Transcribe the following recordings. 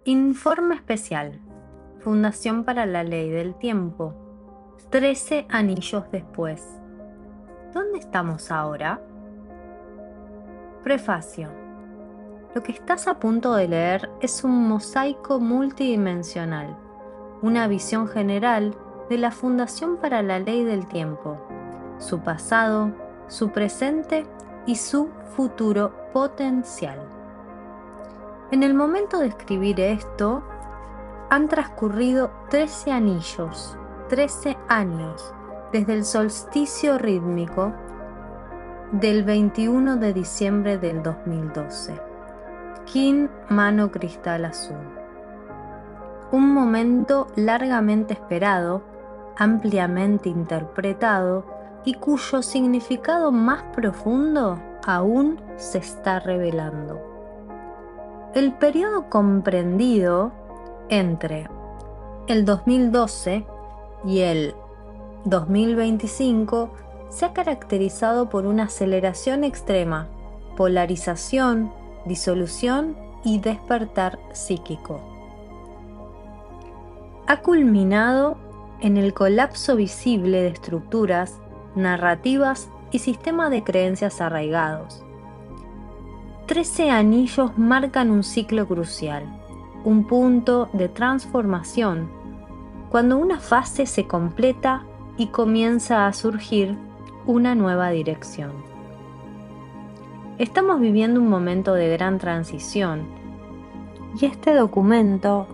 Informe especial. Fundación para la Ley del Tiempo. 13 anillos después. ¿Dónde estamos ahora? Prefacio. Lo que estás a punto de leer es un mosaico multidimensional, una visión general de la Fundación para la Ley del Tiempo, su pasado, su presente y su futuro potencial. En el momento de escribir esto, han transcurrido 13 anillos, 13 años, desde el solsticio rítmico del 21 de diciembre del 2012. Kin Mano Cristal Azul. Un momento largamente esperado, ampliamente interpretado y cuyo significado más profundo aún se está revelando. El periodo comprendido entre el 2012 y el 2025 se ha caracterizado por una aceleración extrema, polarización, disolución y despertar psíquico. Ha culminado en el colapso visible de estructuras, narrativas y sistemas de creencias arraigados. 13 anillos marcan un ciclo crucial, un punto de transformación, cuando una fase se completa y comienza a surgir una nueva dirección. Estamos viviendo un momento de gran transición y este documento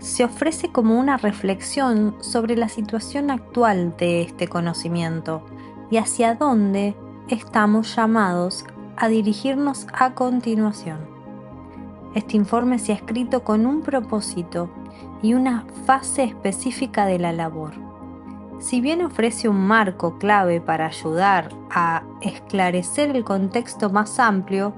se ofrece como una reflexión sobre la situación actual de este conocimiento y hacia dónde estamos llamados a dirigirnos a continuación. Este informe se ha escrito con un propósito y una fase específica de la labor. Si bien ofrece un marco clave para ayudar a esclarecer el contexto más amplio,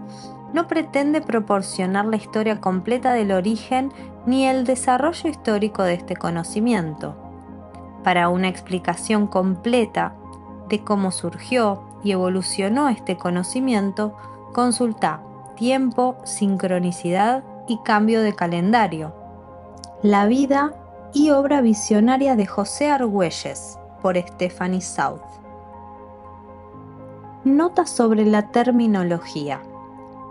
no pretende proporcionar la historia completa del origen ni el desarrollo histórico de este conocimiento. Para una explicación completa de cómo surgió y evolucionó este conocimiento, consulta Tiempo, sincronicidad y cambio de calendario. La vida y obra visionaria de José Argüelles, por Stephanie South. Nota sobre la terminología.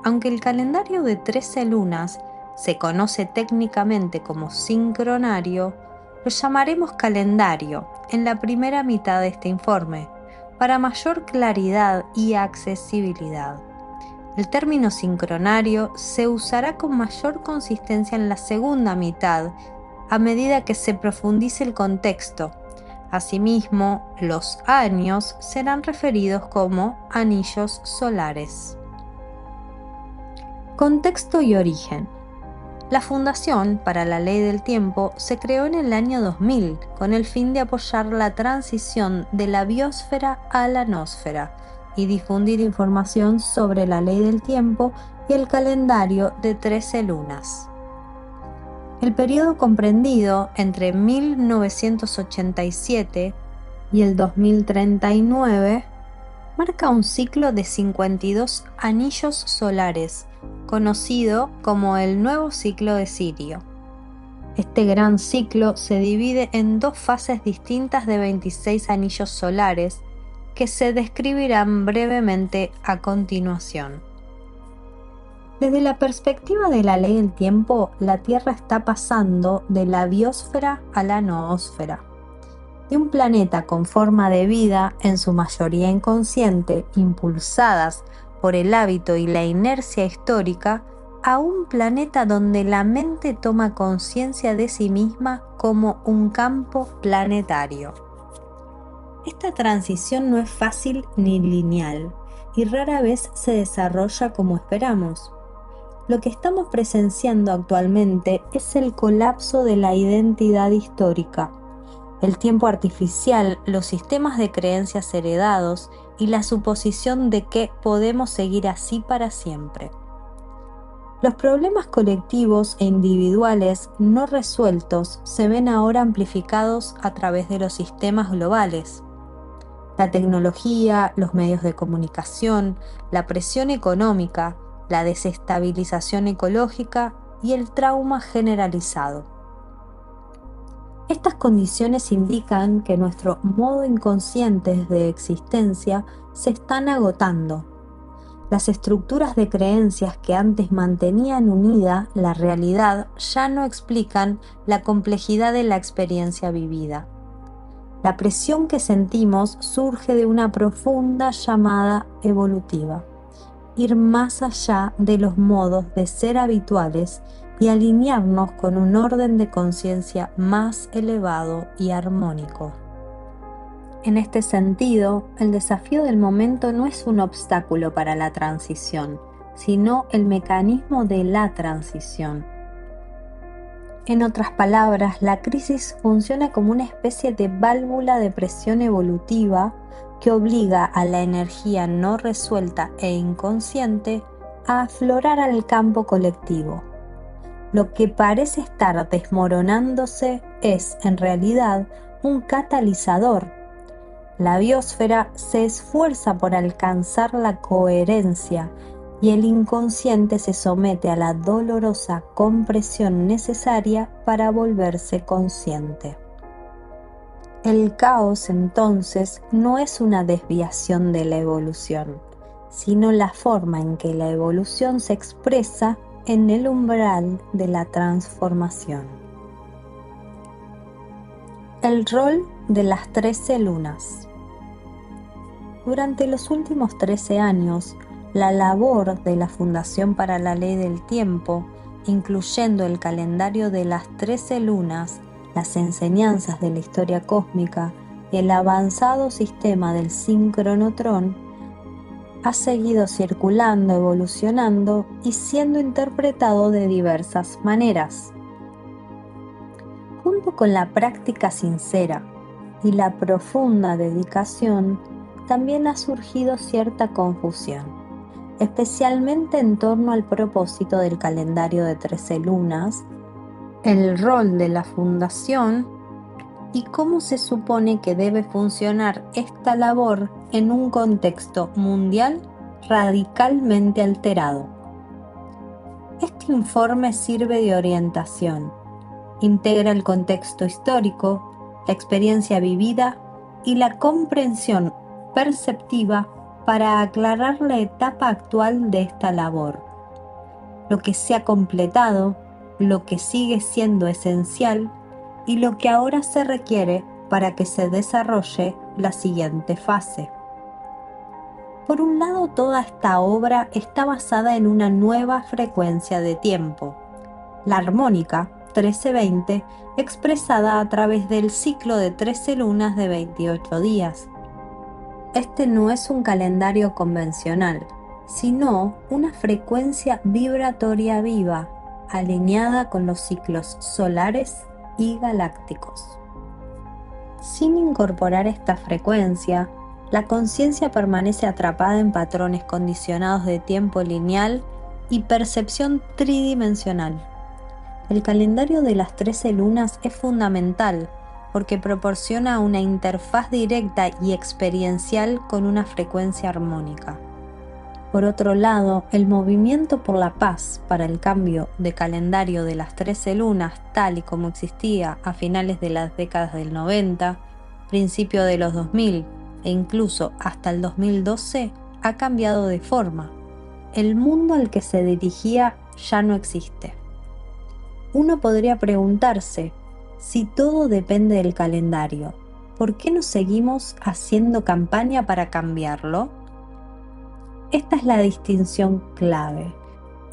Aunque el calendario de 13 lunas se conoce técnicamente como sincronario, lo llamaremos calendario en la primera mitad de este informe, para mayor claridad y accesibilidad. El término sincronario se usará con mayor consistencia en la segunda mitad, a medida que se profundice el contexto. Asimismo, los años serán referidos como anillos solares. Contexto y origen. La Fundación para la Ley del Tiempo se creó en el año 2000 con el fin de apoyar la transición de la biosfera a la nosfera y difundir información sobre la Ley del Tiempo y el calendario de 13 lunas. El periodo comprendido entre 1987 y el 2039 marca un ciclo de 52 anillos solares, conocido como el nuevo ciclo de Sirio. Este gran ciclo se divide en dos fases distintas de 26 anillos solares que se describirán brevemente a continuación. Desde la perspectiva de la ley del tiempo, la Tierra está pasando de la biosfera a la noósfera, de un planeta con forma de vida, en su mayoría inconsciente, impulsadas por el hábito y la inercia histórica, a un planeta donde la mente toma conciencia de sí misma como un campo planetario. Esta transición no es fácil ni lineal y rara vez se desarrolla como esperamos. Lo que estamos presenciando actualmente es el colapso de la identidad histórica, el tiempo artificial, los sistemas de creencias heredados y la suposición de que podemos seguir así para siempre. Los problemas colectivos e individuales no resueltos se ven ahora amplificados a través de los sistemas globales. La tecnología, los medios de comunicación, la presión económica, la desestabilización ecológica y el trauma generalizado. Estas condiciones indican que nuestro modo inconsciente de existencia se están agotando. Las estructuras de creencias que antes mantenían unida la realidad ya no explican la complejidad de la experiencia vivida. La presión que sentimos surge de una profunda llamada evolutiva. Ir más allá de los modos de ser habituales y alinearnos con un orden de conciencia más elevado y armónico. En este sentido, el desafío del momento no es un obstáculo para la transición, sino el mecanismo de la transición. En otras palabras, la crisis funciona como una especie de válvula de presión evolutiva que obliga a la energía no resuelta e inconsciente a aflorar al campo colectivo. Lo que parece estar desmoronándose es, en realidad, un catalizador. La biosfera se esfuerza por alcanzar la coherencia y el inconsciente se somete a la dolorosa compresión necesaria para volverse consciente. El caos, entonces, no es una desviación de la evolución, sino la forma en que la evolución se expresa en el umbral de la transformación. El rol de las 13 lunas. Durante los últimos 13 años, la labor de la Fundación para la Ley del Tiempo, incluyendo el calendario de las 13 lunas, las enseñanzas de la historia cósmica y el avanzado sistema del sincronotrón, ha seguido circulando, evolucionando y siendo interpretado de diversas maneras. Junto con la práctica sincera y la profunda dedicación, también ha surgido cierta confusión, especialmente en torno al propósito del calendario de 13 lunas, el rol de la fundación y cómo se supone que debe funcionar esta labor en un contexto mundial radicalmente alterado. Este informe sirve de orientación, integra el contexto histórico, la experiencia vivida y la comprensión perceptiva para aclarar la etapa actual de esta labor, lo que se ha completado, lo que sigue siendo esencial y lo que ahora se requiere para que se desarrolle la siguiente fase. Por un lado, toda esta obra está basada en una nueva frecuencia de tiempo, la armónica 1320, expresada a través del ciclo de 13 lunas de 28 días. Este no es un calendario convencional, sino una frecuencia vibratoria viva, alineada con los ciclos solares y galácticos. Sin incorporar esta frecuencia, la conciencia permanece atrapada en patrones condicionados de tiempo lineal y percepción tridimensional. El calendario de las 13 lunas es fundamental porque proporciona una interfaz directa y experiencial con una frecuencia armónica. Por otro lado, el movimiento por la paz para el cambio de calendario de las 13 lunas, tal y como existía a finales de las décadas del 90, principio de los 2000 e incluso hasta el 2012, ha cambiado de forma. El mundo al que se dirigía ya no existe. Uno podría preguntarse, si todo depende del calendario, ¿por qué no seguimos haciendo campaña para cambiarlo? Esta es la distinción clave.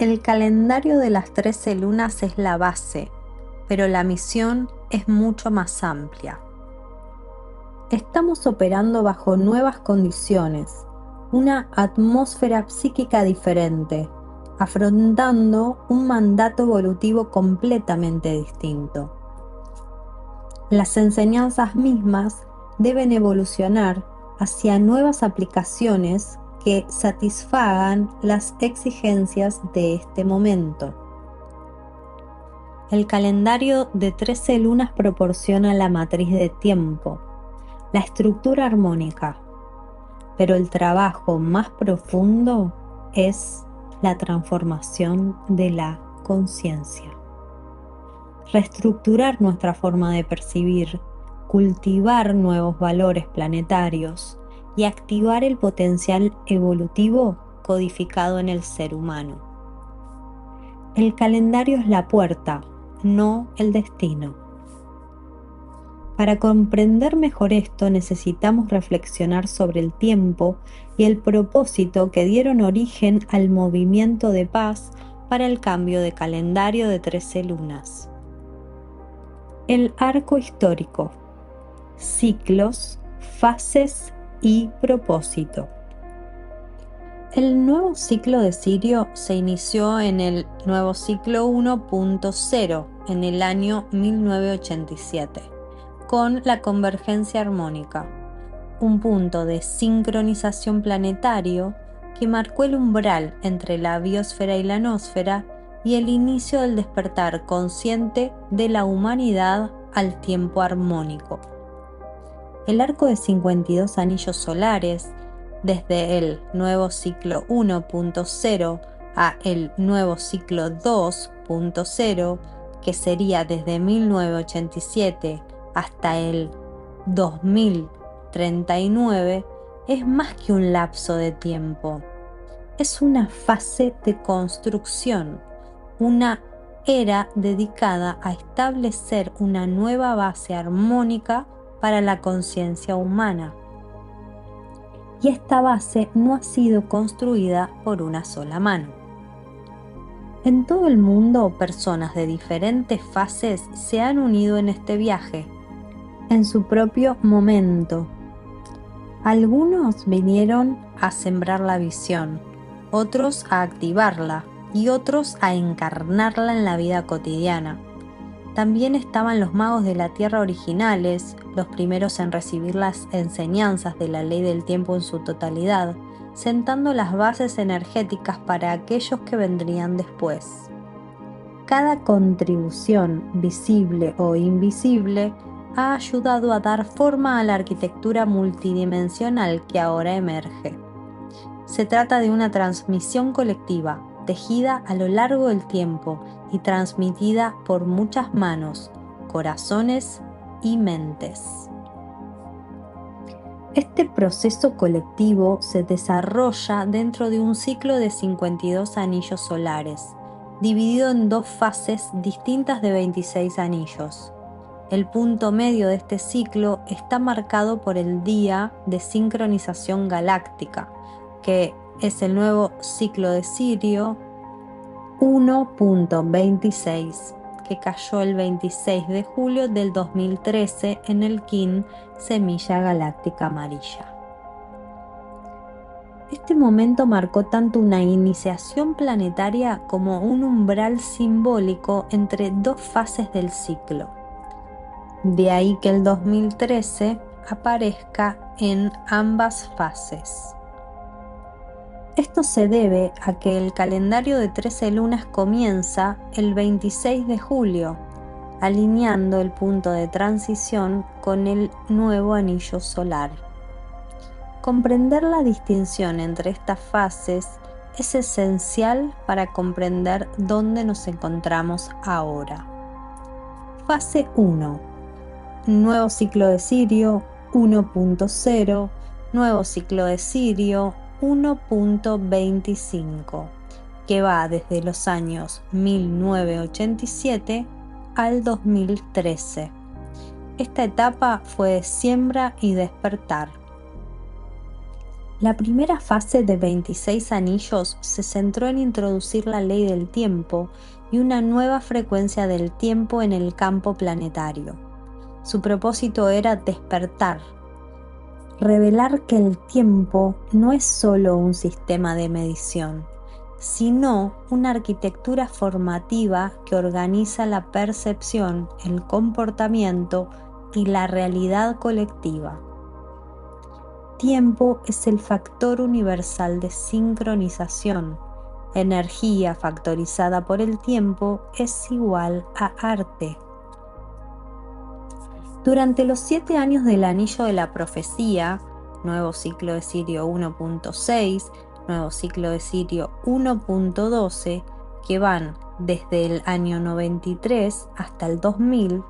El calendario de las 13 lunas es la base, pero la misión es mucho más amplia. Estamos operando bajo nuevas condiciones, una atmósfera psíquica diferente, afrontando un mandato evolutivo completamente distinto. Las enseñanzas mismas deben evolucionar hacia nuevas aplicaciones que satisfagan las exigencias de este momento. El calendario de 13 lunas proporciona la matriz de tiempo, la estructura armónica, pero el trabajo más profundo es la transformación de la conciencia. Reestructurar nuestra forma de percibir, cultivar nuevos valores planetarios y activar el potencial evolutivo codificado en el ser humano. El calendario es la puerta, no el destino. Para comprender mejor esto necesitamos reflexionar sobre el tiempo y el propósito que dieron origen al movimiento de paz para el cambio de calendario de 13 lunas. El arco histórico, ciclos, fases y propósito. El nuevo ciclo de Sirio se inició en el nuevo ciclo 1.0 en el año 1987, con la convergencia armónica, un punto de sincronización planetario que marcó el umbral entre la biosfera y la nosfera y el inicio del despertar consciente de la humanidad al tiempo armónico. El arco de 52 anillos solares, desde el nuevo ciclo 1.0 a el nuevo ciclo 2.0, que sería desde 1987 hasta el 2039, es más que un lapso de tiempo. Es una fase de construcción, una era dedicada a establecer una nueva base armónica para la conciencia humana. Y esta base no ha sido construida por una sola mano. En todo el mundo, personas de diferentes fases se han unido en este viaje, en su propio momento. Algunos vinieron a sembrar la visión, otros a activarla y otros a encarnarla en la vida cotidiana. También estaban los magos de la tierra originales, los primeros en recibir las enseñanzas de la ley del tiempo en su totalidad, sentando las bases energéticas para aquellos que vendrían después. Cada contribución, visible o invisible, ha ayudado a dar forma a la arquitectura multidimensional que ahora emerge. Se trata de una transmisión colectiva, tejida a lo largo del tiempo y transmitida por muchas manos, corazones y mentes. Este proceso colectivo se desarrolla dentro de un ciclo de 52 anillos solares, dividido en dos fases distintas de 26 anillos. El punto medio de este ciclo está marcado por el día de sincronización galáctica, que es el nuevo ciclo de Sirio 1.26, que cayó el 26 de julio del 2013 en el Kin Semilla Galáctica Amarilla. Este momento marcó tanto una iniciación planetaria como un umbral simbólico entre dos fases del ciclo. De ahí que el 2013 aparezca en ambas fases. Esto se debe a que el calendario de 13 lunas comienza el 26 de julio, alineando el punto de transición con el nuevo anillo solar. Comprender la distinción entre estas fases es esencial para comprender dónde nos encontramos ahora. Fase 1. Nuevo ciclo de Sirio 1.0, nuevo ciclo de Sirio 1.25, que va desde los años 1987 al 2013. Esta etapa fue de siembra y despertar. La primera fase de 26 anillos se centró en introducir la ley del tiempo y una nueva frecuencia del tiempo en el campo planetario. Su propósito era despertar, revelar que el tiempo no es solo un sistema de medición, sino una arquitectura formativa que organiza la percepción, el comportamiento y la realidad colectiva. Tiempo es el factor universal de sincronización. Energía factorizada por el tiempo es igual a arte. Durante los 7 años del Anillo de la Profecía, nuevo ciclo de Sirio 1.6, nuevo ciclo de Sirio 1.12, que van desde el año 93 hasta el 2000,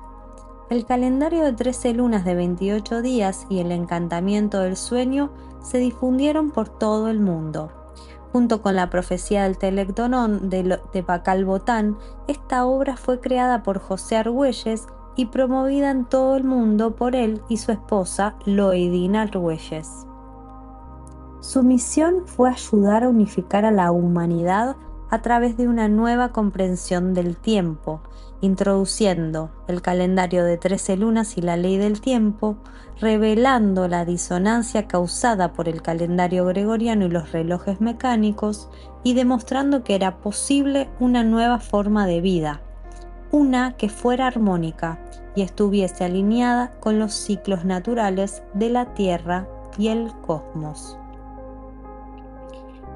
el calendario de 13 lunas de 28 días y el encantamiento del sueño se difundieron por todo el mundo. Junto con la profecía del Telectonón de Bacal Botán, esta obra fue creada por José Argüelles y promovida en todo el mundo por él y su esposa Loidina Argüelles. Su misión fue ayudar a unificar a la humanidad a través de una nueva comprensión del tiempo, introduciendo el calendario de 13 lunas y la ley del tiempo, revelando la disonancia causada por el calendario gregoriano y los relojes mecánicos, y demostrando que era posible una nueva forma de vida, una que fuera armónica y estuviese alineada con los ciclos naturales de la Tierra y el cosmos.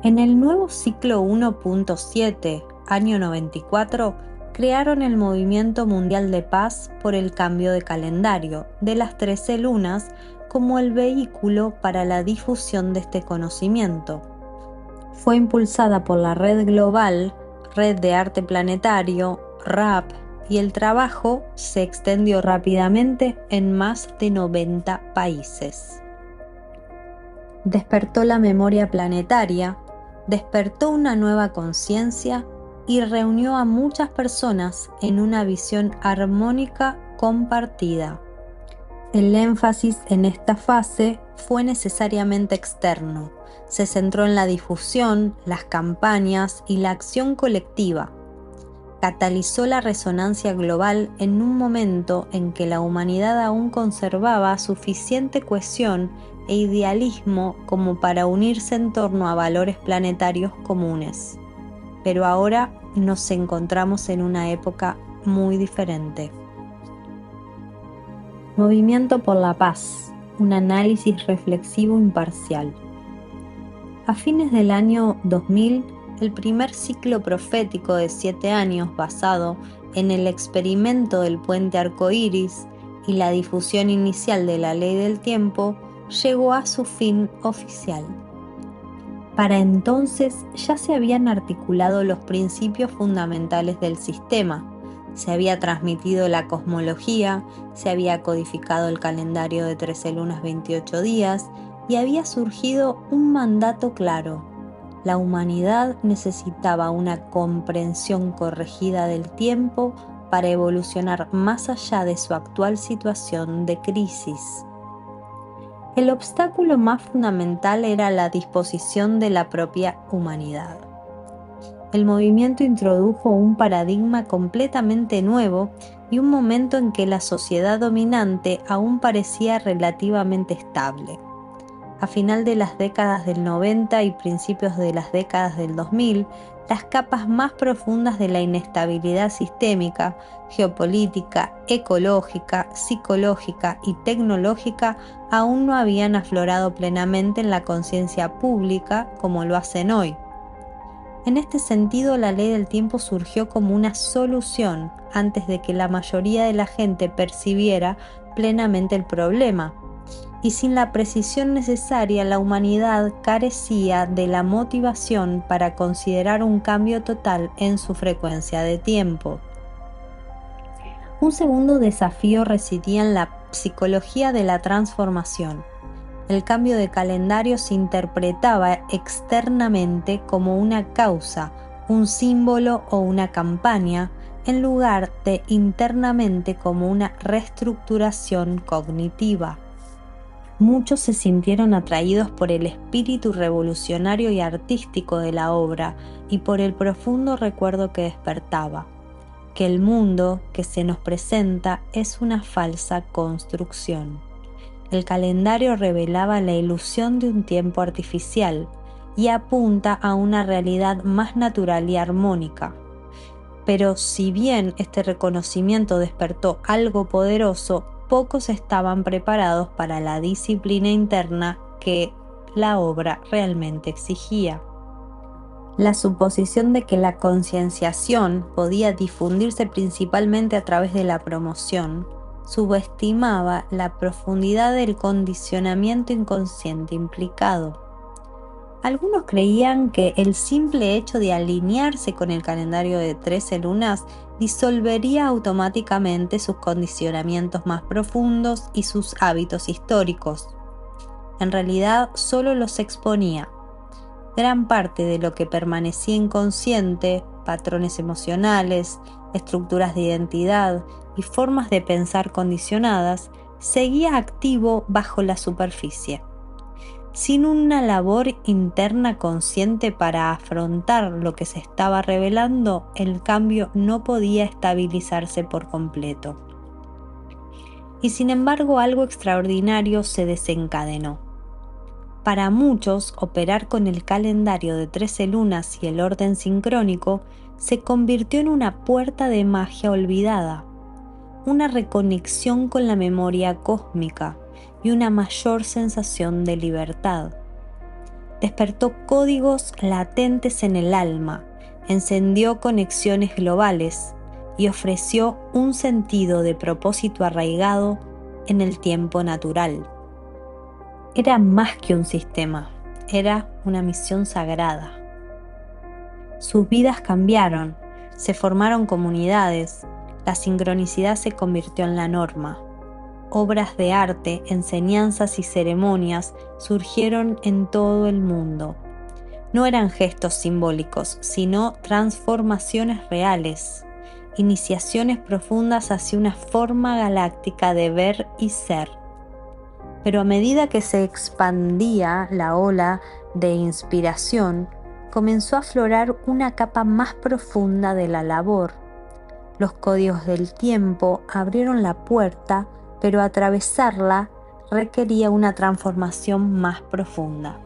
En el nuevo ciclo 1.7, año 94, crearon el Movimiento Mundial de Paz por el cambio de calendario de las 13 lunas como el vehículo para la difusión de este conocimiento. Fue impulsada por la Red Global, Red de Arte Planetario, RAP, y el trabajo se extendió rápidamente en más de 90 países. Despertó la memoria planetaria, despertó una nueva conciencia y reunió a muchas personas en una visión armónica compartida. El énfasis en esta fase fue necesariamente externo. Se centró en la difusión, las campañas y la acción colectiva. Catalizó la resonancia global en un momento en que la humanidad aún conservaba suficiente cohesión e idealismo como para unirse en torno a valores planetarios comunes. Pero ahora nos encontramos en una época muy diferente. Movimiento por la Paz, un análisis reflexivo imparcial. A fines del año 2000, el primer ciclo profético de 7 años basado en el experimento del puente arcoíris y la difusión inicial de la ley del tiempo llegó a su fin oficial. Para entonces ya se habían articulado los principios fundamentales del sistema, se había transmitido la cosmología, se había codificado el calendario de 13 lunas 28 días y había surgido un mandato claro. La humanidad necesitaba una comprensión corregida del tiempo para evolucionar más allá de su actual situación de crisis. El obstáculo más fundamental era la disposición de la propia humanidad. El movimiento introdujo un paradigma completamente nuevo y un momento en que la sociedad dominante aún parecía relativamente estable. A final de las décadas del 90 y principios de las décadas del 2000, las capas más profundas de la inestabilidad sistémica, geopolítica, ecológica, psicológica y tecnológica aún no habían aflorado plenamente en la conciencia pública como lo hacen hoy. En este sentido, la ley del tiempo surgió como una solución antes de que la mayoría de la gente percibiera plenamente el problema. Y sin la precisión necesaria, la humanidad carecía de la motivación para considerar un cambio total en su frecuencia de tiempo. Un segundo desafío residía en la psicología de la transformación. El cambio de calendario se interpretaba externamente como una causa, un símbolo o una campaña, en lugar de internamente como una reestructuración cognitiva. Muchos se sintieron atraídos por el espíritu revolucionario y artístico de la obra y por el profundo recuerdo que despertaba, que el mundo que se nos presenta es una falsa construcción. El calendario revelaba la ilusión de un tiempo artificial y apunta a una realidad más natural y armónica. Pero si bien este reconocimiento despertó algo poderoso, pocos estaban preparados para la disciplina interna que la obra realmente exigía. La suposición de que la concienciación podía difundirse principalmente a través de la promoción subestimaba la profundidad del condicionamiento inconsciente implicado. Algunos creían que el simple hecho de alinearse con el calendario de 13 lunas disolvería automáticamente sus condicionamientos más profundos y sus hábitos históricos. En realidad, solo los exponía. Gran parte de lo que permanecía inconsciente, patrones emocionales, estructuras de identidad y formas de pensar condicionadas, seguía activo bajo la superficie. Sin una labor interna consciente para afrontar lo que se estaba revelando, el cambio no podía estabilizarse por completo. Y sin embargo, algo extraordinario se desencadenó. Para muchos, operar con el calendario de 13 lunas y el orden sincrónico se convirtió en una puerta de magia olvidada, una reconexión con la memoria cósmica y una mayor sensación de libertad. Despertó códigos latentes en el alma, encendió conexiones globales y ofreció un sentido de propósito arraigado en el tiempo natural. Era más que un sistema, era una misión sagrada. Sus vidas cambiaron, se formaron comunidades, la sincronicidad se convirtió en la norma. Obras de arte, enseñanzas y ceremonias surgieron en todo el mundo. No eran gestos simbólicos, sino transformaciones reales, iniciaciones profundas hacia una forma galáctica de ver y ser. Pero a medida que se expandía la ola de inspiración, comenzó a aflorar una capa más profunda de la labor. Los códigos del tiempo abrieron la puerta, pero atravesarla requería una transformación más profunda.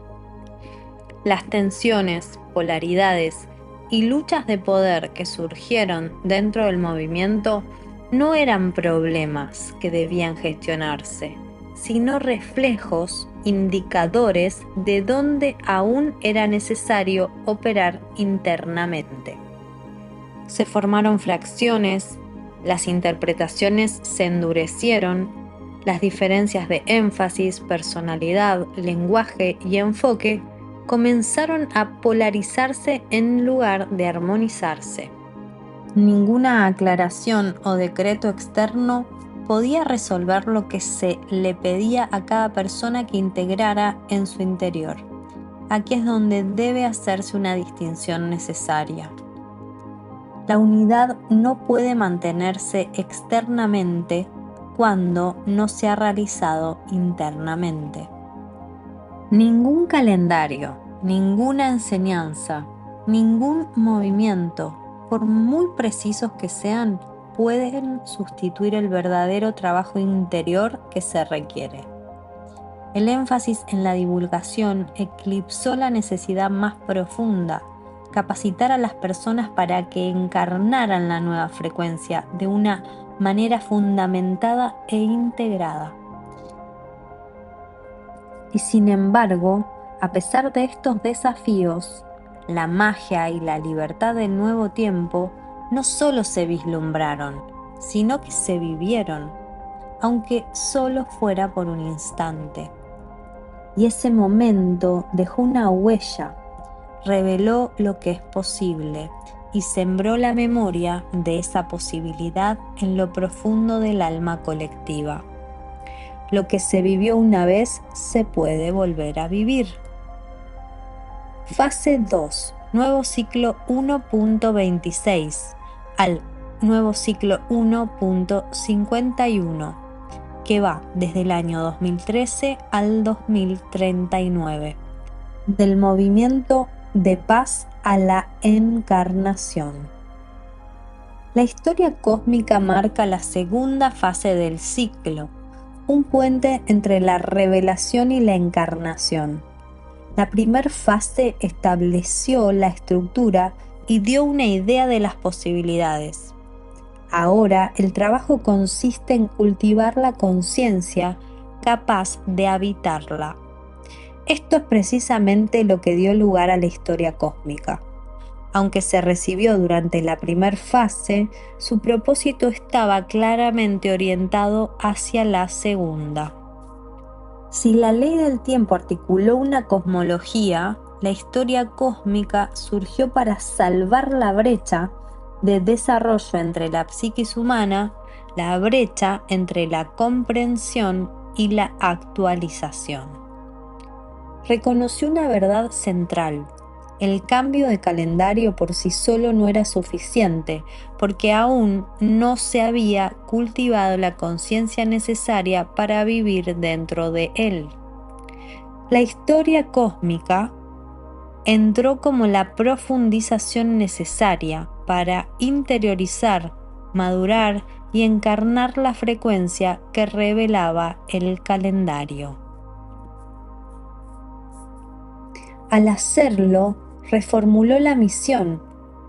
Las tensiones, polaridades y luchas de poder que surgieron dentro del movimiento no eran problemas que debían gestionarse, sino reflejos, indicadores de dónde aún era necesario operar internamente. Se formaron fracciones, las interpretaciones se endurecieron, las diferencias de énfasis, personalidad, lenguaje y enfoque comenzaron a polarizarse en lugar de armonizarse. Ninguna aclaración o decreto externo podía resolver lo que se le pedía a cada persona que integrara en su interior. Aquí es donde debe hacerse una distinción necesaria. La unidad no puede mantenerse externamente cuando no se ha realizado internamente. Ningún calendario, ninguna enseñanza, ningún movimiento, por muy precisos que sean, pueden sustituir el verdadero trabajo interior que se requiere. El énfasis en la divulgación eclipsó la necesidad más profunda: capacitar a las personas para que encarnaran la nueva frecuencia de una manera fundamentada e integrada. Y sin embargo, a pesar de estos desafíos, la magia y la libertad del nuevo tiempo no solo se vislumbraron, sino que se vivieron, aunque solo fuera por un instante. Y ese momento dejó una huella, reveló lo que es posible y sembró la memoria de esa posibilidad en lo profundo del alma colectiva. Lo que se vivió una vez se puede volver a vivir. Fase 2. Nuevo ciclo 1.26 al nuevo ciclo 1.51, que va desde el año 2013 al 2039. Del movimiento de paz a la encarnación. La historia cósmica marca la segunda fase del ciclo, un puente entre la revelación y la encarnación. La primera fase estableció la estructura y dio una idea de las posibilidades. Ahora el trabajo consiste en cultivar la conciencia capaz de habitarla. Esto es precisamente lo que dio lugar a la historia cósmica. Aunque se recibió durante la primera fase, su propósito estaba claramente orientado hacia la segunda. Si la ley del tiempo articuló una cosmología, la historia cósmica surgió para salvar la brecha de desarrollo entre la psiquis humana, la brecha entre la comprensión y la actualización. Reconoció una verdad central: el cambio de calendario por sí solo no era suficiente, porque aún no se había cultivado la conciencia necesaria para vivir dentro de él. La historia cósmica entró como la profundización necesaria para interiorizar, madurar y encarnar la frecuencia que revelaba el calendario. Al hacerlo, reformuló la misión,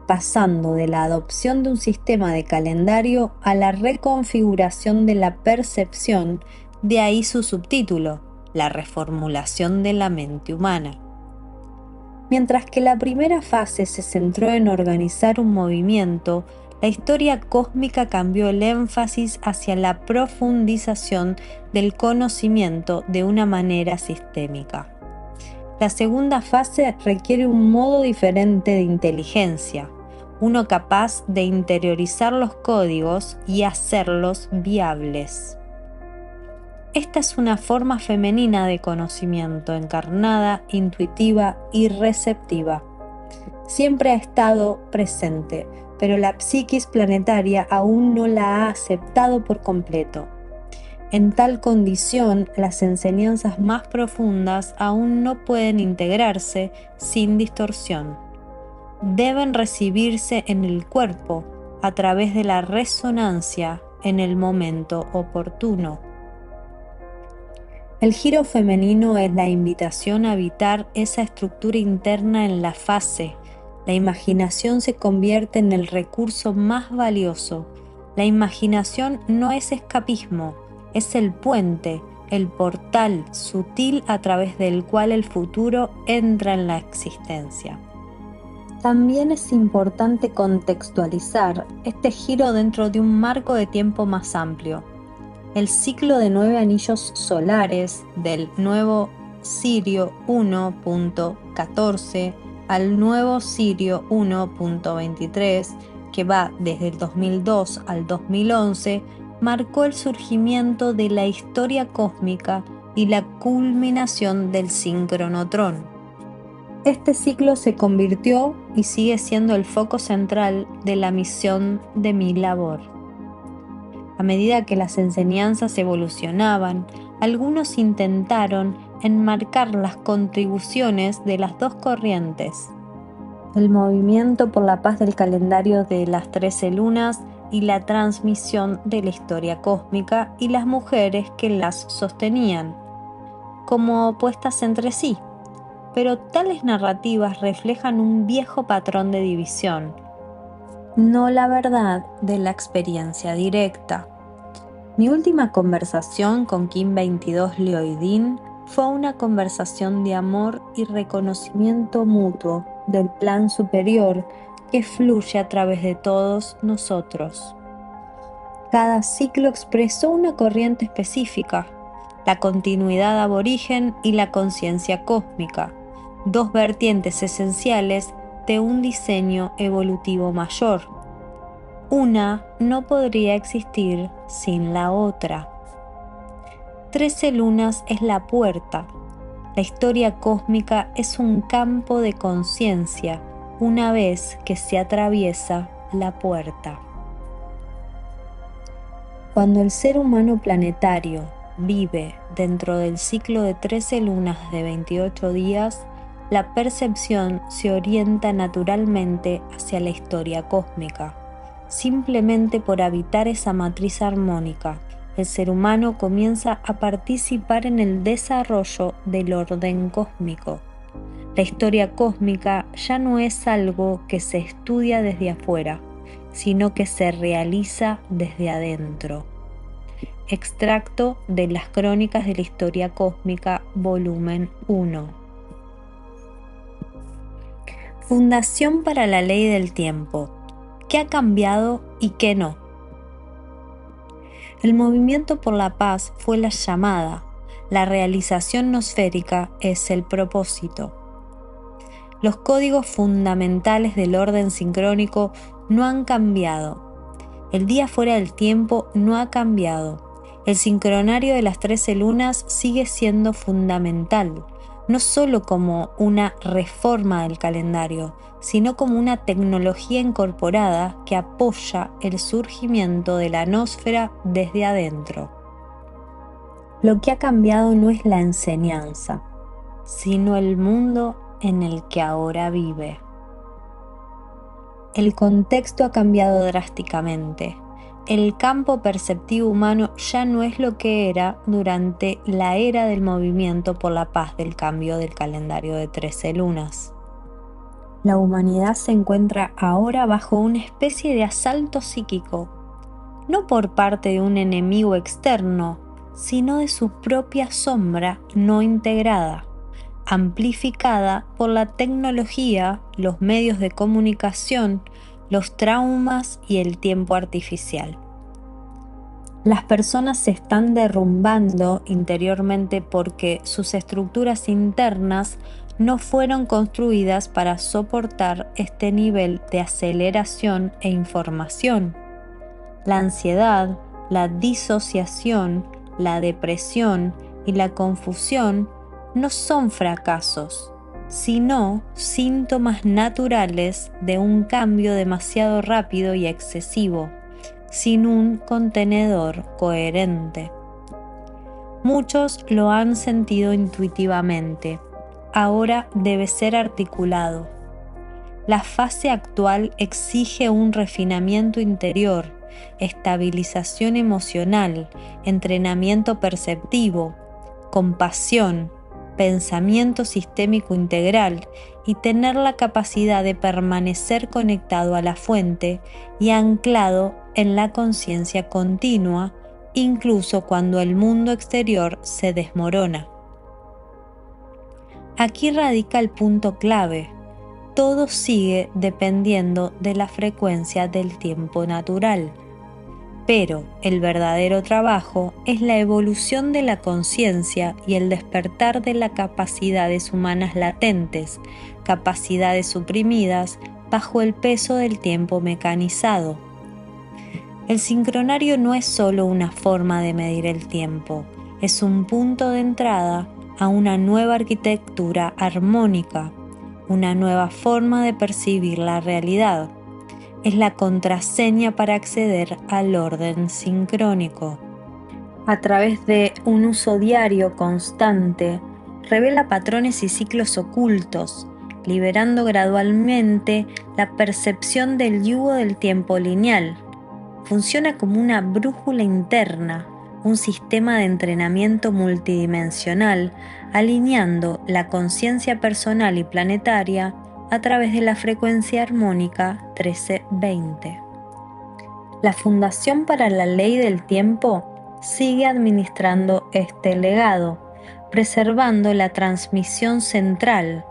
pasando de la adopción de un sistema de calendario a la reconfiguración de la percepción, de ahí su subtítulo, la reformulación de la mente humana. Mientras que la primera fase se centró en organizar un movimiento, la historia cósmica cambió el énfasis hacia la profundización del conocimiento de una manera sistémica. La segunda fase requiere un modo diferente de inteligencia, uno capaz de interiorizar los códigos y hacerlos viables. Esta es una forma femenina de conocimiento, encarnada, intuitiva y receptiva. Siempre ha estado presente, pero la psiquis planetaria aún no la ha aceptado por completo. En tal condición, las enseñanzas más profundas aún no pueden integrarse sin distorsión. Deben recibirse en el cuerpo a través de la resonancia en el momento oportuno. El giro femenino es la invitación a habitar esa estructura interna en la fase. La imaginación se convierte en el recurso más valioso. La imaginación no es escapismo, es el puente, el portal sutil a través del cual el futuro entra en la existencia. También es importante contextualizar este giro dentro de un marco de tiempo más amplio. El ciclo de 9 anillos solares del nuevo Sirio 1.14 al nuevo Sirio 1.23, que va desde el 2002 al 2011, marcó el surgimiento de la historia cósmica y la culminación del sincronotrón. Este ciclo se convirtió y sigue siendo el foco central de la misión de mi labor. A medida que las enseñanzas evolucionaban, algunos intentaron enmarcar las contribuciones de las dos corrientes: el movimiento por la paz del calendario de las 13 lunas y la transmisión de la historia cósmica, y las mujeres que las sostenían, como opuestas entre sí. Pero tales narrativas reflejan un viejo patrón de división, no la verdad de la experiencia directa. Mi última conversación con Kim 22 Lioidin fue una conversación de amor y reconocimiento mutuo del plan superior que fluye a través de todos nosotros. Cada ciclo expresó una corriente específica: la continuidad aborigen y la conciencia cósmica, dos vertientes esenciales de un diseño evolutivo mayor. Una no podría existir sin la otra. 13 lunas es la puerta. La historia cósmica es un campo de conciencia una vez que se atraviesa la puerta. Cuando el ser humano planetario vive dentro del ciclo de 13 lunas de 28 días, la percepción se orienta naturalmente hacia la historia cósmica. Simplemente por habitar esa matriz armónica, el ser humano comienza a participar en el desarrollo del orden cósmico. La historia cósmica ya no es algo que se estudia desde afuera, sino que se realiza desde adentro. Extracto de las Crónicas de la Historia Cósmica, volumen 1. Fundación para la Ley del Tiempo. ¿Qué ha cambiado y qué no? El movimiento por la paz fue la llamada, la realización nosférica es el propósito. Los códigos fundamentales del orden sincrónico no han cambiado. El día fuera del tiempo no ha cambiado. El sincronario de las 13 lunas sigue siendo fundamental, no solo como una reforma del calendario, sino como una tecnología incorporada que apoya el surgimiento de la nosfera desde adentro. Lo que ha cambiado no es la enseñanza, sino el mundo en el que ahora vive. El contexto ha cambiado drásticamente. El campo perceptivo humano ya no es lo que era durante la era del movimiento por la paz del cambio del calendario de 13 lunas. La humanidad se encuentra ahora bajo una especie de asalto psíquico, no por parte de un enemigo externo, sino de su propia sombra no integrada, amplificada por la tecnología, los medios de comunicación, los traumas y el tiempo artificial. Las personas se están derrumbando interiormente porque sus estructuras internas no fueron construidas para soportar este nivel de aceleración e información. La ansiedad, la disociación, la depresión y la confusión no son fracasos, sino síntomas naturales de un cambio demasiado rápido y excesivo, sin un contenedor coherente. Muchos lo han sentido intuitivamente, ahora debe ser articulado. La fase actual exige un refinamiento interior, estabilización emocional, entrenamiento perceptivo, compasión, pensamiento sistémico integral y tener la capacidad de permanecer conectado a la fuente y anclado en la conciencia continua, incluso cuando el mundo exterior se desmorona. Aquí radica el punto clave. Todo sigue dependiendo de la frecuencia del tiempo natural. Pero el verdadero trabajo es la evolución de la conciencia y el despertar de las capacidades humanas latentes, capacidades suprimidas bajo el peso del tiempo mecanizado. El sincronario no es solo una forma de medir el tiempo, es un punto de entrada a una nueva arquitectura armónica, una nueva forma de percibir la realidad. Es la contraseña para acceder al orden sincrónico. A través de un uso diario constante, revela patrones y ciclos ocultos, liberando gradualmente la percepción del yugo del tiempo lineal. Funciona como una brújula interna, un sistema de entrenamiento multidimensional, alineando la conciencia personal y planetaria a través de la frecuencia armónica 1320. La Fundación para la Ley del Tiempo sigue administrando este legado, preservando la transmisión central,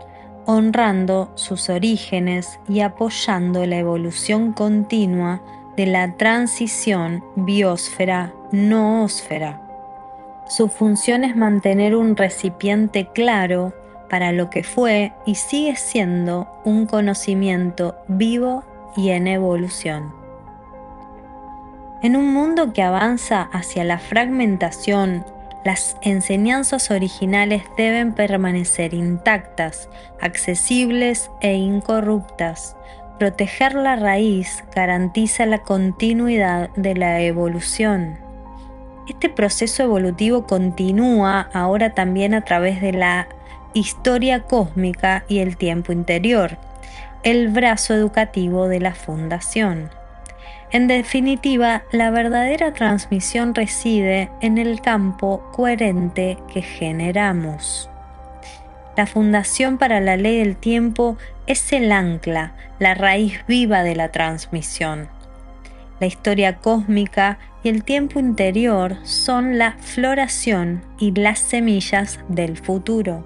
honrando sus orígenes y apoyando la evolución continua de la transición biosfera-noósfera. Su función es mantener un recipiente claro para lo que fue y sigue siendo un conocimiento vivo y en evolución. En un mundo que avanza hacia la fragmentación, las enseñanzas originales deben permanecer intactas, accesibles e incorruptas. Proteger la raíz garantiza la continuidad de la evolución. Este proceso evolutivo continúa ahora también a través de la historia cósmica y el tiempo interior, el brazo educativo de la Fundación. En definitiva, la verdadera transmisión reside en el campo coherente que generamos. La Fundación para la Ley del Tiempo es el ancla, la raíz viva de la transmisión. La historia cósmica y el tiempo interior son la floración y las semillas del futuro.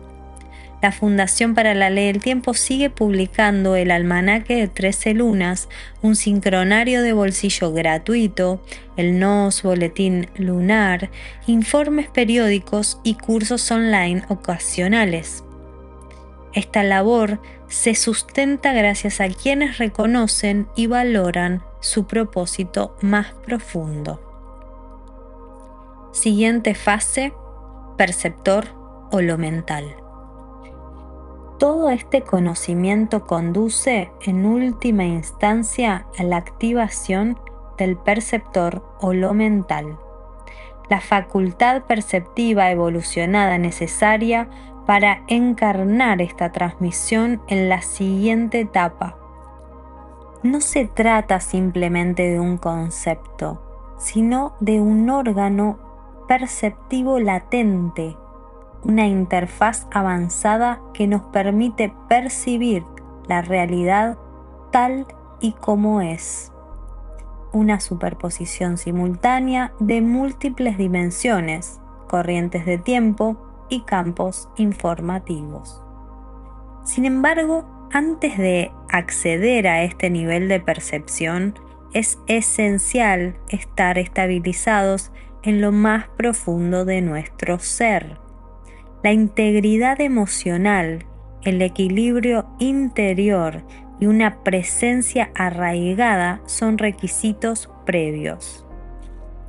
La Fundación para la Ley del Tiempo sigue publicando el Almanaque de 13 Lunas, un sincronario de bolsillo gratuito, el NOS Boletín Lunar, informes periódicos y cursos online ocasionales. Esta labor se sustenta gracias a quienes reconocen y valoran su propósito más profundo. Siguiente fase: perceptor holomental. Todo este conocimiento conduce, en última instancia, a la activación del perceptor holomental, la facultad perceptiva evolucionada necesaria para encarnar esta transmisión en la siguiente etapa. No se trata simplemente de un concepto, sino de un órgano perceptivo latente, una interfaz avanzada que nos permite percibir la realidad tal y como es. Una superposición simultánea de múltiples dimensiones, corrientes de tiempo y campos informativos. Sin embargo, antes de acceder a este nivel de percepción, es esencial estar estabilizados en lo más profundo de nuestro ser. La integridad emocional, el equilibrio interior y una presencia arraigada son requisitos previos.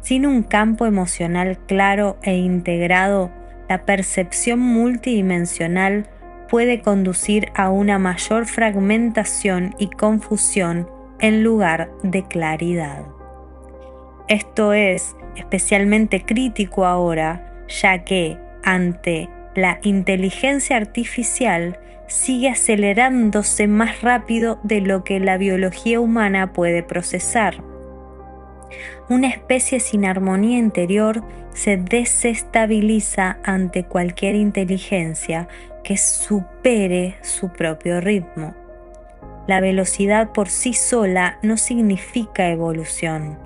Sin un campo emocional claro e integrado, la percepción multidimensional puede conducir a una mayor fragmentación y confusión en lugar de claridad. Esto es especialmente crítico ahora, ya que ante la inteligencia artificial sigue acelerándose más rápido de lo que la biología humana puede procesar. Una especie sin armonía interior se desestabiliza ante cualquier inteligencia que supere su propio ritmo. La velocidad por sí sola no significa evolución.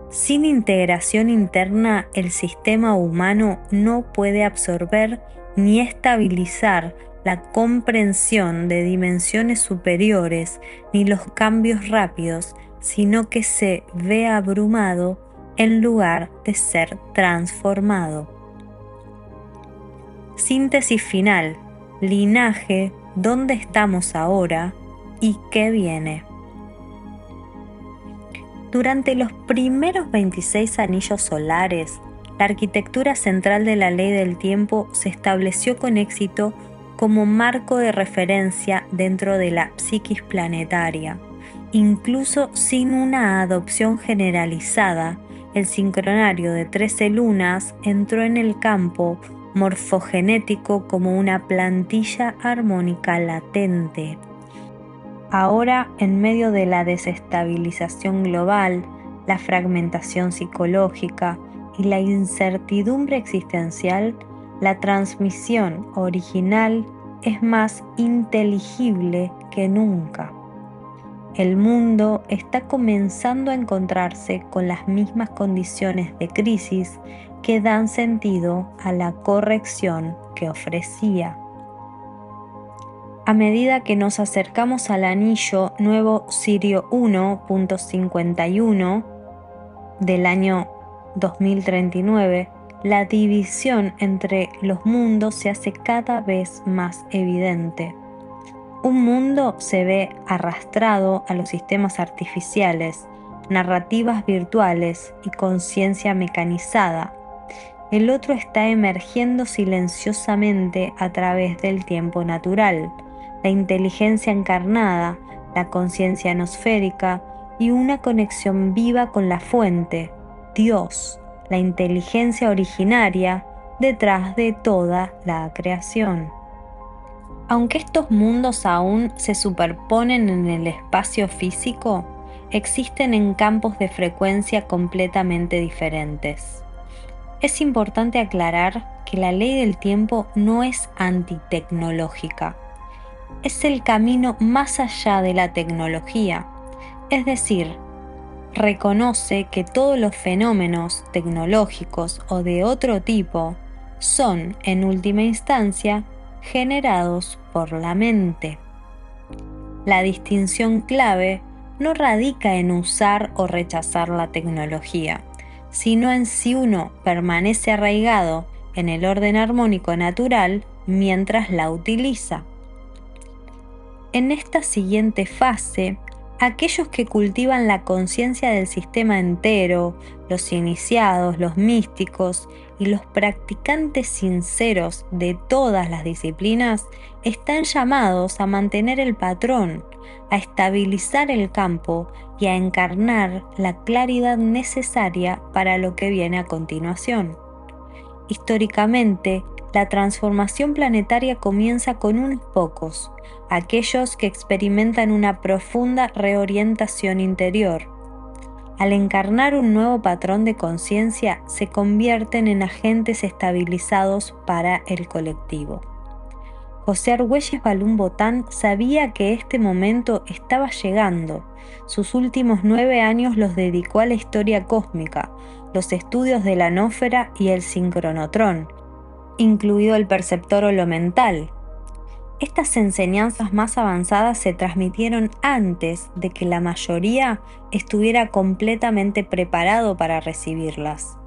Sin integración interna, el sistema humano no puede absorber ni estabilizar la comprensión de dimensiones superiores ni los cambios rápidos, sino que se ve abrumado en lugar de ser transformado. Síntesis final: linaje, ¿dónde estamos ahora y qué viene? Durante los primeros 26 anillos solares, la arquitectura central de la ley del tiempo se estableció con éxito como marco de referencia dentro de la psiquis planetaria. Incluso sin una adopción generalizada, el sincronario de 13 lunas entró en el campo morfogenético como una plantilla armónica latente. Ahora, en medio de la desestabilización global, la fragmentación psicológica y la incertidumbre existencial, la transmisión original es más inteligible que nunca. El mundo está comenzando a encontrarse con las mismas condiciones de crisis que dan sentido a la corrección que ofrecía. A medida que nos acercamos al anillo nuevo Sirio 1.51 del año 2039, la división entre los mundos se hace cada vez más evidente. Un mundo se ve arrastrado a los sistemas artificiales, narrativas virtuales y conciencia mecanizada. El otro está emergiendo silenciosamente a través del tiempo natural, la inteligencia encarnada, la conciencia nosférica y una conexión viva con la fuente, Dios, la inteligencia originaria detrás de toda la creación. Aunque estos mundos aún se superponen en el espacio físico, existen en campos de frecuencia completamente diferentes. Es importante aclarar que la ley del tiempo no es antitecnológica. Es el camino más allá de la tecnología, es decir, reconoce que todos los fenómenos tecnológicos o de otro tipo son, en última instancia, generados por la mente. La distinción clave no radica en usar o rechazar la tecnología, sino en si uno permanece arraigado en el orden armónico natural mientras la utiliza. En esta siguiente fase, aquellos que cultivan la conciencia del sistema entero, los iniciados, los místicos y los practicantes sinceros de todas las disciplinas, están llamados a mantener el patrón, a estabilizar el campo y a encarnar la claridad necesaria para lo que viene a continuación. Históricamente, la transformación planetaria comienza con unos pocos, aquellos que experimentan una profunda reorientación interior. Al encarnar un nuevo patrón de conciencia, se convierten en agentes estabilizados para el colectivo. José Argüelles Balún Botán sabía que este momento estaba llegando. Sus últimos 9 años los dedicó a la historia cósmica, los estudios de la nósfera y el sincronotrón, incluido el perceptor holomental. Estas enseñanzas más avanzadas se transmitieron antes de que la mayoría estuviera completamente preparado para recibirlas,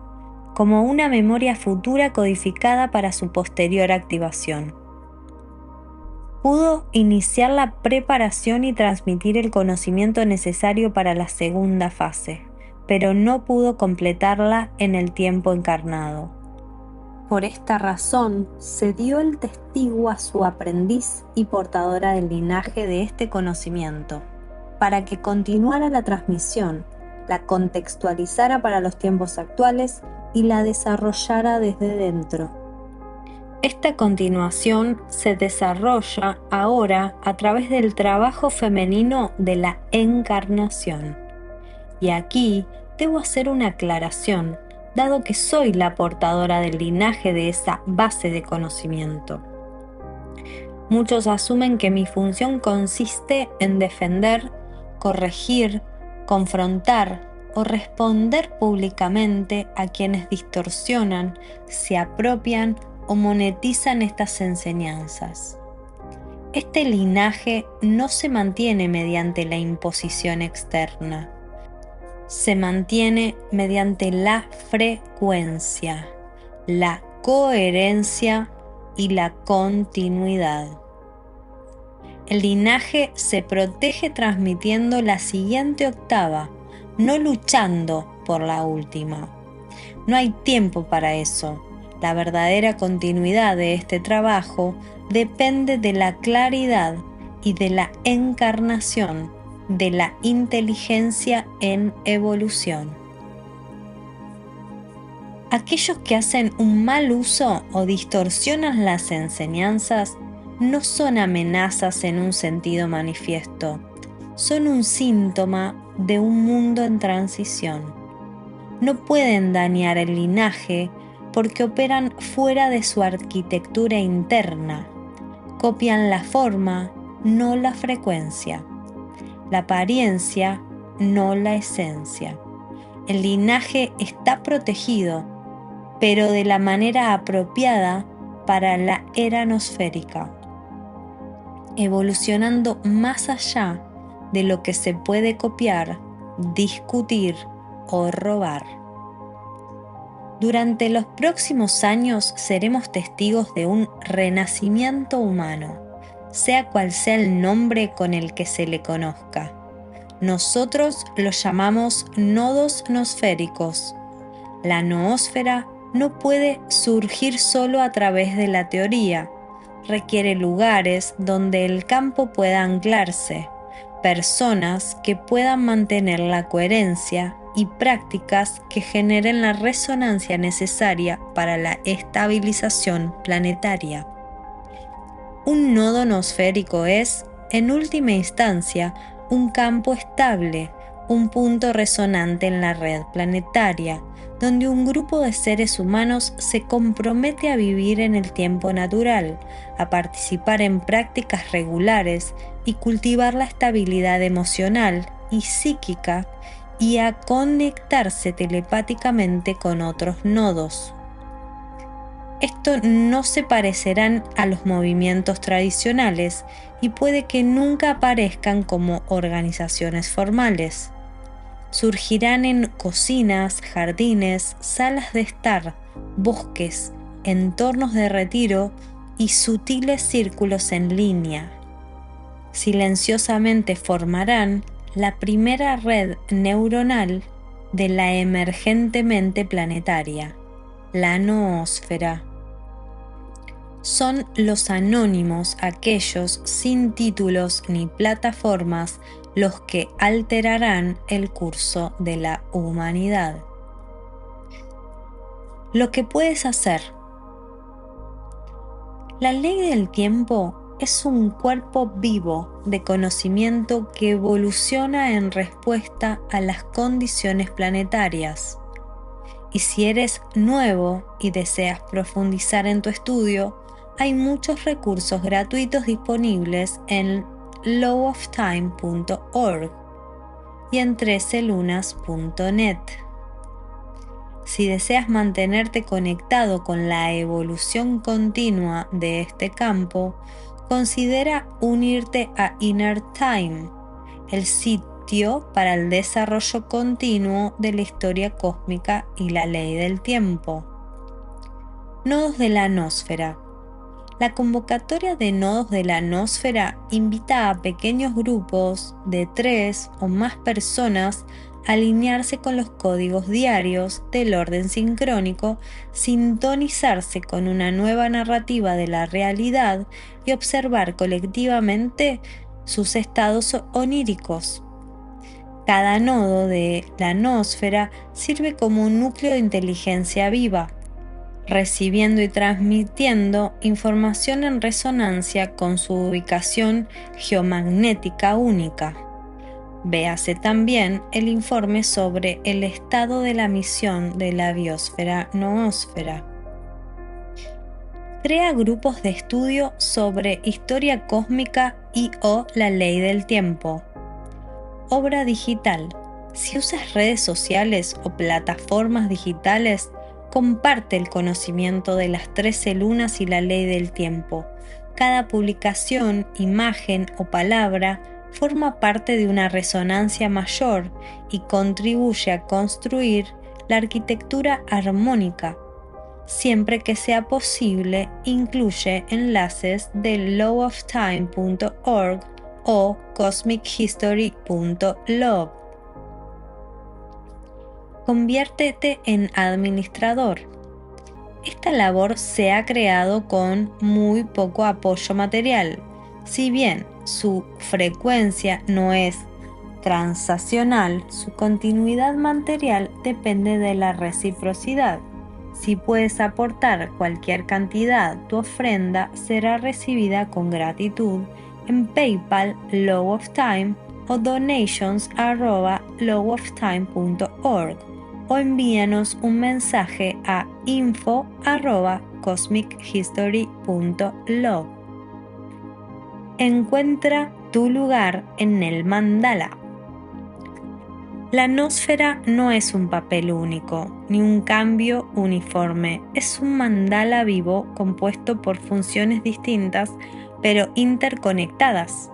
como una memoria futura codificada para su posterior activación. Pudo iniciar la preparación y transmitir el conocimiento necesario para la segunda fase, pero no pudo completarla en el tiempo encarnado. Por esta razón, se dio el testigo a su aprendiz y portadora del linaje de este conocimiento, para que continuara la transmisión, la contextualizara para los tiempos actuales y la desarrollara desde dentro. Esta continuación se desarrolla ahora a través del trabajo femenino de la encarnación. Y aquí debo hacer una aclaración, dado que soy la portadora del linaje de esa base de conocimiento. Muchos asumen que mi función consiste en defender, corregir, confrontar o responder públicamente a quienes distorsionan, se apropian o monetizan estas enseñanzas. Este linaje no se mantiene mediante la imposición externa. Se mantiene mediante la frecuencia, la coherencia y la continuidad. El linaje se protege transmitiendo la siguiente octava, no luchando por la última. No hay tiempo para eso. La verdadera continuidad de este trabajo depende de la claridad y de la encarnación de la inteligencia en evolución. Aquellos que hacen un mal uso o distorsionan las enseñanzas no son amenazas en un sentido manifiesto, son un síntoma de un mundo en transición. No pueden dañar el linaje porque operan fuera de su arquitectura interna, copian la forma, no la frecuencia. La apariencia, no la esencia. El linaje está protegido, pero de la manera apropiada para la era nosférica, evolucionando más allá de lo que se puede copiar, discutir o robar. Durante los próximos años seremos testigos de un renacimiento humano, sea cual sea el nombre con el que se le conozca. Nosotros los llamamos nodos nosféricos. La noósfera no puede surgir solo a través de la teoría. Requiere lugares donde el campo pueda anclarse, personas que puedan mantener la coherencia y prácticas que generen la resonancia necesaria para la estabilización planetaria. Un nodo nosférico es, en última instancia, un campo estable, un punto resonante en la red planetaria, donde un grupo de seres humanos se compromete a vivir en el tiempo natural, a participar en prácticas regulares y cultivar la estabilidad emocional y psíquica y a conectarse telepáticamente con otros nodos. Esto no se parecerán a los movimientos tradicionales y puede que nunca aparezcan como organizaciones formales. Surgirán en cocinas, jardines, salas de estar, bosques, entornos de retiro y sutiles círculos en línea. silenciosamente formarán la primera red neuronal de la emergente mente planetaria, la noósfera. Son los anónimos, aquellos sin títulos ni plataformas, los que alterarán el curso de la humanidad. Lo que puedes hacer. La ley del tiempo es un cuerpo vivo de conocimiento que evoluciona en respuesta a las condiciones planetarias. Y si eres nuevo y deseas profundizar en tu estudio, hay muchos recursos gratuitos disponibles en lowoftime.org y en 13lunas.net. Si deseas mantenerte conectado con la evolución continua de este campo, considera unirte a Inner Time, el sitio para el desarrollo continuo de la historia cósmica y la ley del tiempo. Nodos de la Nosfera. La convocatoria de nodos de la Nosfera invita a pequeños grupos de 3 o más personas a alinearse con los códigos diarios del orden sincrónico, sintonizarse con una nueva narrativa de la realidad y observar colectivamente sus estados oníricos. Cada nodo de la Nosfera sirve como un núcleo de inteligencia viva, recibiendo y transmitiendo información en resonancia con su ubicación geomagnética única. Véase también el informe sobre el estado de la misión de la biosfera-noósfera. Crea grupos de estudio sobre historia cósmica y/o la ley del tiempo. Obra digital. Si usas redes sociales o plataformas digitales, comparte el conocimiento de las 13 lunas y la ley del tiempo. Cada publicación, imagen o palabra forma parte de una resonancia mayor y contribuye a construir la arquitectura armónica. Siempre que sea posible, incluye enlaces de lowoftime.org o cosmichistory.log. Conviértete en administrador. Esta labor se ha creado con muy poco apoyo material. Si bien su frecuencia no es transaccional, su continuidad material depende de la reciprocidad. Si puedes aportar cualquier cantidad, tu ofrenda será recibida con gratitud en PayPal, Lowoftime o donations@lowoftime.org o envíanos un mensaje a info@cosmichistory.log. Encuentra tu lugar en el mandala. La nosfera no es un papel único, ni un cambio uniforme, es un mandala vivo compuesto por funciones distintas, pero interconectadas.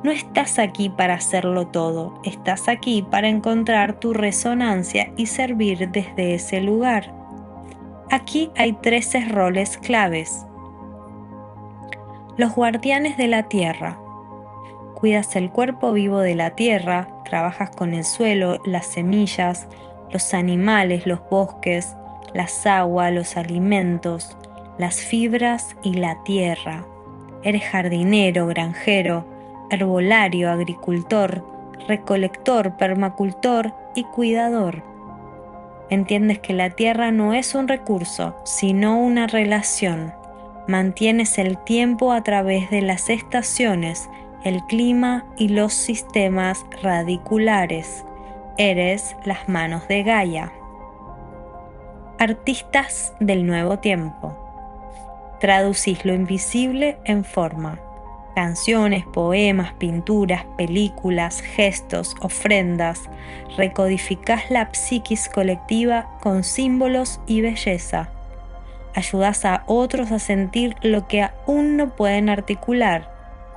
No estás aquí para hacerlo todo, estás aquí para encontrar tu resonancia y servir desde ese lugar. Aquí hay 13 roles claves. Los guardianes de la tierra. Cuidas el cuerpo vivo de la tierra, trabajas con el suelo, las semillas, los animales, los bosques, las aguas, los alimentos, las fibras y la tierra. Eres jardinero, granjero, herbolario, agricultor, recolector, permacultor y cuidador. Entiendes que la tierra no es un recurso, sino una relación. Mantienes el tiempo a través de las estaciones, el clima y los sistemas radiculares. Eres las manos de Gaia. Artistas del nuevo tiempo. Traducís lo invisible en forma. Canciones, poemas, pinturas, películas, gestos, ofrendas. Recodificás la psiquis colectiva con símbolos y belleza. Ayudás a otros a sentir lo que aún no pueden articular.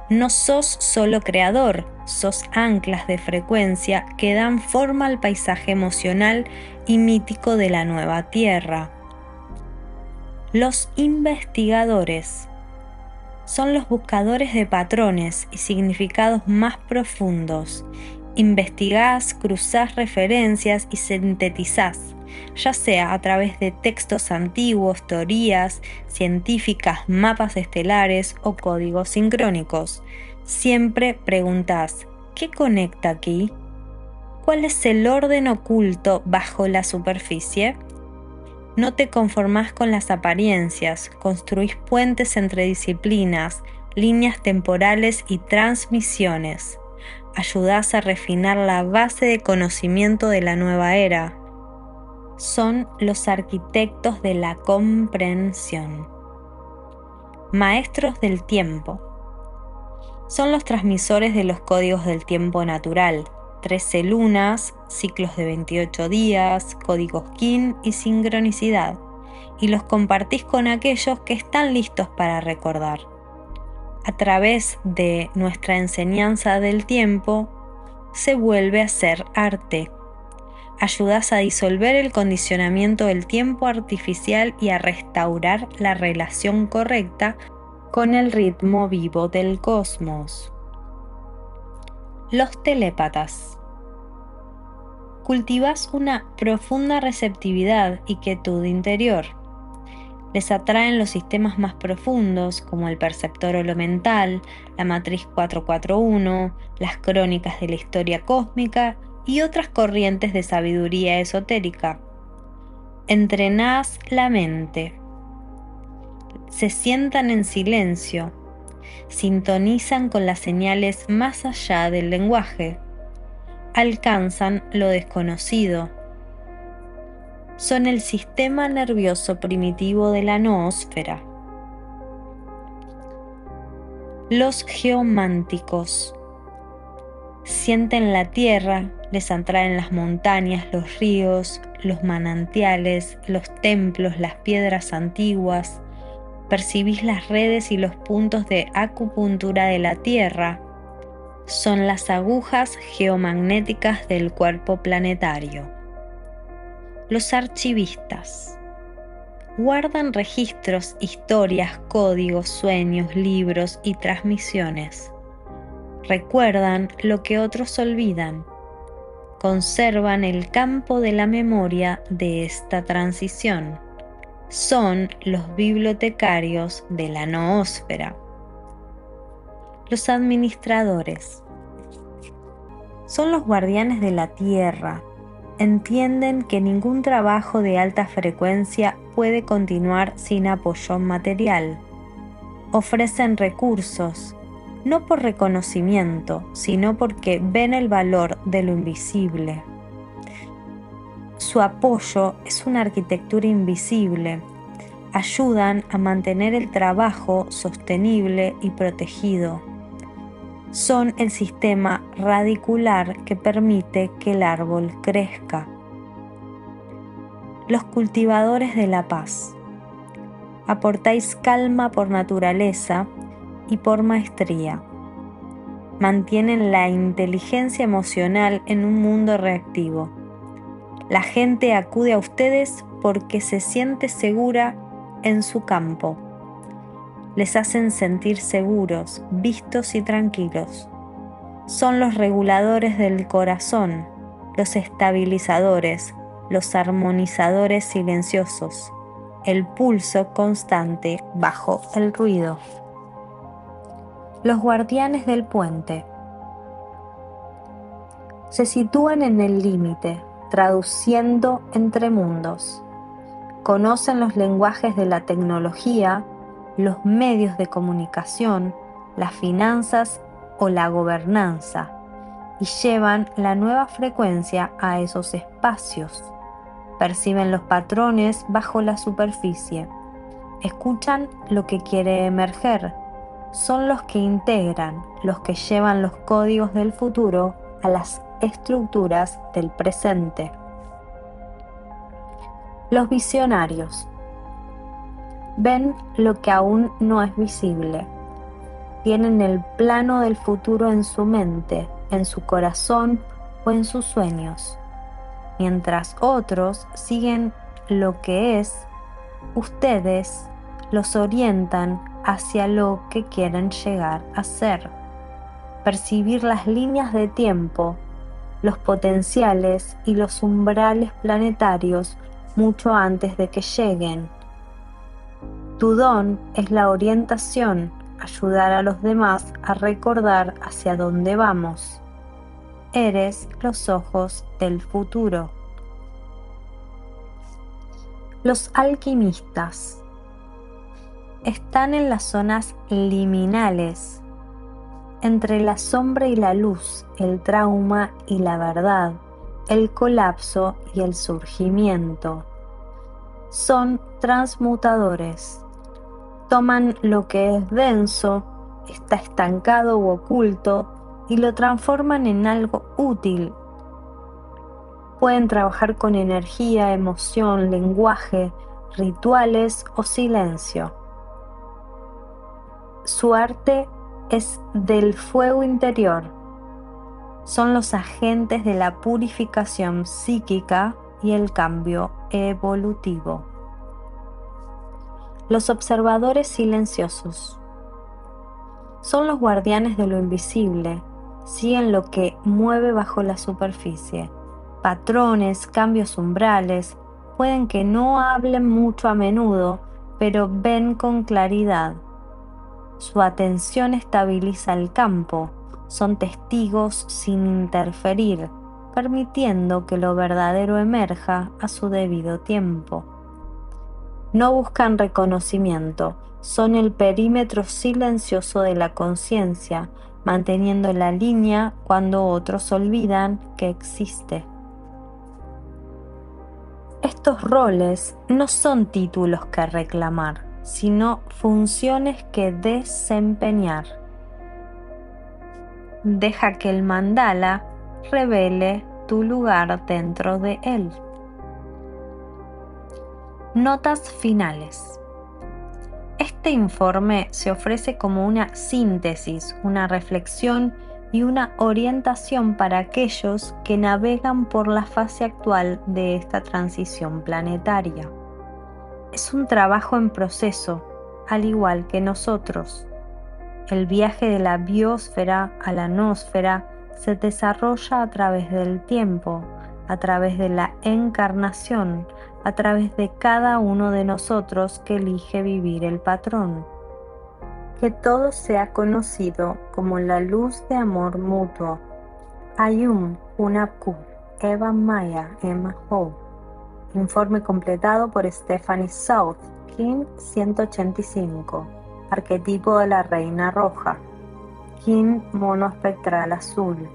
No sos solo creador, sos anclas de frecuencia que dan forma al paisaje emocional y mítico de la nueva Tierra. Los investigadores. Son los buscadores de patrones y significados más profundos. Investigás, cruzás referencias y sintetizás, ya sea a través de textos antiguos, teorías científicas, mapas estelares o códigos sincrónicos. Siempre preguntás, ¿qué conecta aquí? ¿Cuál es el orden oculto bajo la superficie? No te conformás con las apariencias, construís puentes entre disciplinas, líneas temporales y transmisiones. Ayudás a refinar la base de conocimiento de la nueva era. Son los arquitectos de la comprensión. Maestros del tiempo. Son los transmisores de los códigos del tiempo natural. 13 lunas, ciclos de 28 días, códigos kin y sincronicidad, y los compartís con aquellos que están listos para recordar. A través de nuestra enseñanza del tiempo, se vuelve a ser arte. Ayudás a disolver el condicionamiento del tiempo artificial y a restaurar la relación correcta con el ritmo vivo del cosmos. Los telépatas. Cultivas una profunda receptividad y quietud interior. Les atraen los sistemas más profundos, como el perceptor holomental, la matriz 441, las crónicas de la historia cósmica y otras corrientes de sabiduría esotérica. Entrenás la mente. Se sientan en silencio. Sintonizan con las señales más allá del lenguaje. Alcanzan lo desconocido. Son el sistema nervioso primitivo de la noósfera. Los geománticos. Sienten la tierra, les atraen las montañas, los ríos, los manantiales, los templos, las piedras antiguas. Percibís las redes y los puntos de acupuntura de la tierra. Son las agujas geomagnéticas del cuerpo planetario. Los archivistas. Guardan registros, historias, códigos, sueños, libros y transmisiones. Recuerdan lo que otros olvidan. Conservan el campo de la memoria de esta transición. Son los bibliotecarios de la noósfera. Los administradores. Son los guardianes de la tierra. Entienden que ningún trabajo de alta frecuencia puede continuar sin apoyo material. Ofrecen recursos, no por reconocimiento, sino porque ven el valor de lo invisible. Su apoyo es una arquitectura invisible. Ayudan a mantener el trabajo sostenible y protegido. Son el sistema radicular que permite que el árbol crezca. Los cultivadores de la paz. Aportáis calma por naturaleza y por maestría. Mantienen la inteligencia emocional en un mundo reactivo. La gente acude a ustedes porque se siente segura en su campo. Les hacen sentir seguros, vistos y tranquilos. Son los reguladores del corazón, los estabilizadores, los armonizadores silenciosos, el pulso constante bajo el ruido. Los guardianes del puente. Se sitúan en el límite, traduciendo entre mundos. Conocen los lenguajes de la tecnología, los medios de comunicación, las finanzas o la gobernanza, y llevan la nueva frecuencia a esos espacios. Perciben los patrones bajo la superficie. Escuchan lo que quiere emerger. Son los que integran, los que llevan los códigos del futuro a las estructuras del presente. Los visionarios. Ven lo que aún no es visible. Tienen el plano del futuro en su mente, en su corazón o en sus sueños. Mientras otros siguen lo que es, ustedes los orientan hacia lo que quieren llegar a ser. Percibir las líneas de tiempo, los potenciales y los umbrales planetarios mucho antes de que lleguen. Tu don es la orientación, ayudar a los demás a recordar hacia dónde vamos. Eres los ojos del futuro. Los alquimistas están en las zonas liminales, entre la sombra y la luz, el trauma y la verdad, el colapso y el surgimiento. Son transmutadores. Toman lo que es denso, está estancado u oculto, y lo transforman en algo útil. Pueden trabajar con energía, emoción, lenguaje, rituales o silencio. Su arte es del fuego interior. Son los agentes de la purificación psíquica y el cambio evolutivo. Los observadores silenciosos son los guardianes de lo invisible, siguen lo que mueve bajo la superficie. Patrones, cambios umbrales, pueden que no hablen mucho a menudo, pero ven con claridad. Su atención estabiliza el campo, son testigos sin interferir, permitiendo que lo verdadero emerja a su debido tiempo. No buscan reconocimiento, son el perímetro silencioso de la conciencia, manteniendo la línea cuando otros olvidan que existe. Estos roles no son títulos que reclamar, sino funciones que desempeñar. Deja que el mandala revele tu lugar dentro de él. Notas finales. Este informe se ofrece como una síntesis, una reflexión y una orientación para aquellos que navegan por la fase actual de esta transición planetaria. Es un trabajo en proceso, al igual que nosotros. El viaje de la biosfera a la noósfera se desarrolla a través del tiempo, a través de la encarnación, a través de cada uno de nosotros que elige vivir el patrón. Que todo sea conocido como la luz de amor mutuo. Ayum Hunapku, Eva Maya Emma Ho. Informe completado por Stephanie South, Kin 185. Arquetipo de la Reina Roja. Kin mono espectral azul.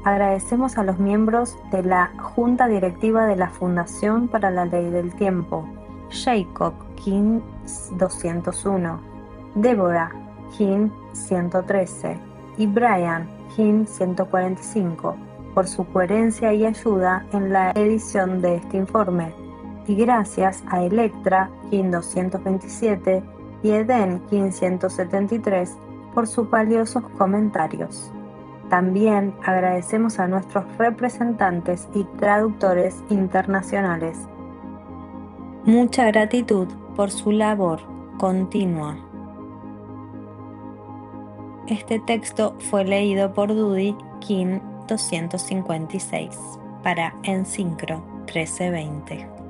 Agradecemos a los miembros de la Junta Directiva de la Fundación para la Ley del Tiempo, Jacob, Kin 201, Débora, Kin 113 y Brian, Kin 145, por su coherencia y ayuda en la edición de este informe, y gracias a Electra, Kin 227 y Eden, Kin 173, por sus valiosos comentarios. También agradecemos a nuestros representantes y traductores internacionales. Mucha gratitud por su labor continua. Este texto fue leído por Dudy, Kin 256, para En Sincro 1320.